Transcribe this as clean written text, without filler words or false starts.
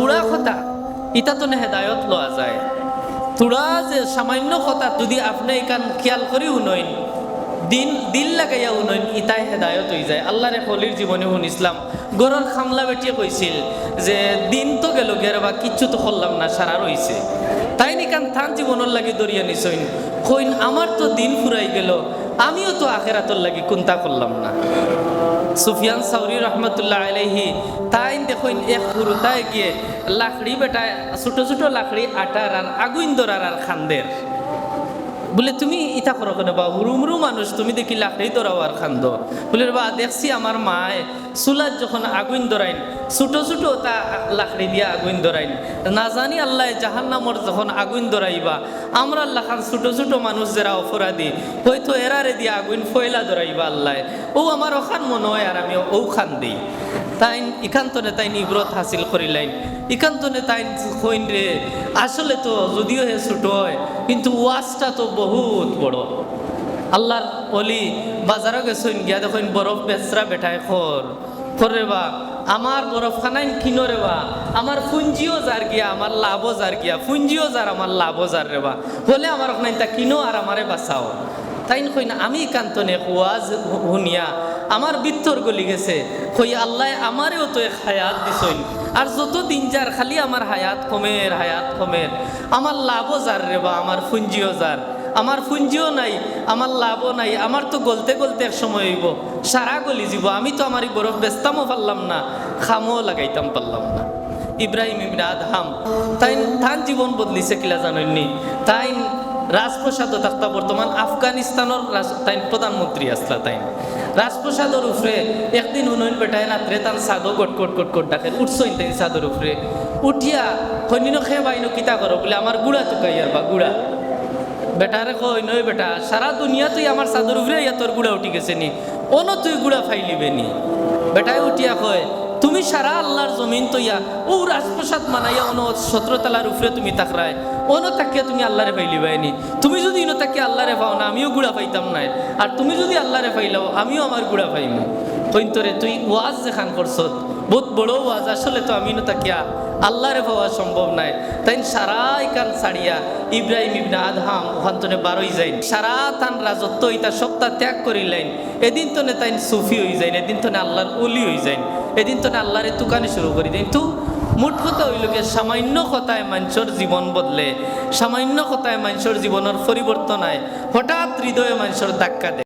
থোড়া কথা ইটা তো না হেদায়ত লওয়া যায়। থোড়া যে সামান্য কথা যদি আপনি এখান খেয়াল করি উনইন দিল লাগাইয়া উনইন ইটাই হেদায়ত হয়ে যায়। আল্লাহরে খলির জীবনে শুনিছিলাম গরর খামলা বেটিয়ে কইছিল যে দিন তো গেল গেরে বা কিচ্ছু তো করলাম না, সারা রইছে। তাই নিকান থান জীবনের লাগি দরিয়া নিছইন কইন আমার তো দিন ফুরাই গেল, আমিও তো আখেরাতর লাগি কোনটা করলাম না। সুফিয়ান সাউরি রহমতুল্লাহ আলাইহি তাই দেখুন এক পুরুতায় গিয়ে লাকড়ি বেটায় ছোট ছোট লাকড়ি আটার আর আগুন ধরার আর খান্দের বলে তুমি ইটা করো কেন বা হুরুমরু মানুষ তুমি দেখি লাকড়ি ধরাও আর খান্দ বলে বা দেখছি আমার মায় চুলার যখন আগুন ধরাইন ছোট ছোট তা লাকড়ি দিয়া আগুন ধরাইন, না জানি আল্লাহ জাহান্নামর যখন আগুন ধরাইবা আমরা আল্লাহ খান ছোট ছোট মানুষ যারা অপরাধী হয়তো এরারে দিয়া আগুন ফয়লা ধরাইবা আল্লাহ, ও আমার ওখান মনে হয় আর আমি ও খান দিই। তাই ইকান্তনে তাই ইব্রত হাসিল করিলাইন। ইকান্তনে তাই কইন রে আসলে তো যদিও হে ছোট হয় কিন্তু ওয়াজটা তো বহুত বড়। আল্লাহর অলি বাজারও গেছেন গিয়া দেখুন বরফ বেচরা বেটায় খরে বা আমার বরফ খানাইন কিনো রে বা আমার পুঞ্জিও যার গিয়া আমার লাভও যার গিয়া পুঞ্জিও যার আমার লাভও যার রে বা হলে আমার ওখানে তা কিনো আর আমারে বাঁচাও। তাই কই না আমি কান্তনে ওয়াজ শুনিয়া আমার বিত্তর গলি গেছে কই আল্লাহ আমারেও তো এক হায়াত দিছইন আর যত দিন যার খালি আমার হায়াত কমের আমার লাভও যার রে বা আমার পুঞ্জিও যার, আমার পুঞ্জিও নাই আমার লাভও নাই, আমার তো গলতে গলতে এক সময় হইব সারা গলি যাব, আমি তো আমার বরফ বেচতামও পারলাম না খামও লাগাইতাম পারলাম না। ইব্রাহিম ইবনে আদহাম তাই তার জীবন বদলিছে কিলা জানেননি, তাই রাজপ্রসাদও থাকতা বর্তমান আফগানিস্তানের তাই প্রধানমন্ত্রী আসলা, তাই রাজপ্রসাদর উপরে একদিন উন্নয়ন বেটায় রাত্রে তার সাদও গট গট গট গট ডাকে উঠছইন তাই সাদর উপরে উঠিয়া কইনিন খেয়ে বাইনো কিতা করো বলে আমার গুড়া চুকাইয়ার বা গুড়া বেটারে কই নই বেটা সারা দুনিয়া তুই আমার চাদর উপরে ইয়া তোর গুড়া উঠি গেছে নি অন তুই গুড়া ফাইলিবে নি। বেটায় উঠিয়া কয় তুমি সারা আল্লাহর জমিন তৈয়া ও রাজপ্রসাদ মানাইয়া অন 17 তলার উপরে তুমি তাকরায় অন তাকিয়া তুমি আল্লাহরে পাইলিবাইনি, তুমি যদি ইনো তাকিয়া আল্লাহরে পাও না আমিও গুড়া পাইতাম না, আর তুমি যদি আল্লাহরে পাইলাও আমিও আমার গুড়া পাইমু। কইন্তরে তুই ওয়াজ যেখান করছ বহুত বড় ওয়াজ, আসলে তো আমি তাকিয়া আল্লাহরে পাওয়া সম্ভব নাই। তাই সারা কান ছাড়িয়া ইব্রাহিম ইবনে আদহাম ওখান তনে বারোই যাইন, সারা তান রাজত্ব ইতা সপ্তাহ ত্যাগ করিলেন। এদিন তনে তাই সুফি হয়ে যাইন, এদিন তনে আল্লাহর অলি হয়ে যাইন, এদিন তনে আল্লাহরে তুকানি শুরু করি দেন। তো মোট কথা হইলকে সামান্য কথায় মানুষের জীবন বদলে, সামান্য কথায় মানুষের জীবনের পরিবর্তন হয়, হঠাৎ হৃদয়ে মানুষের ধাক্কা দেয়।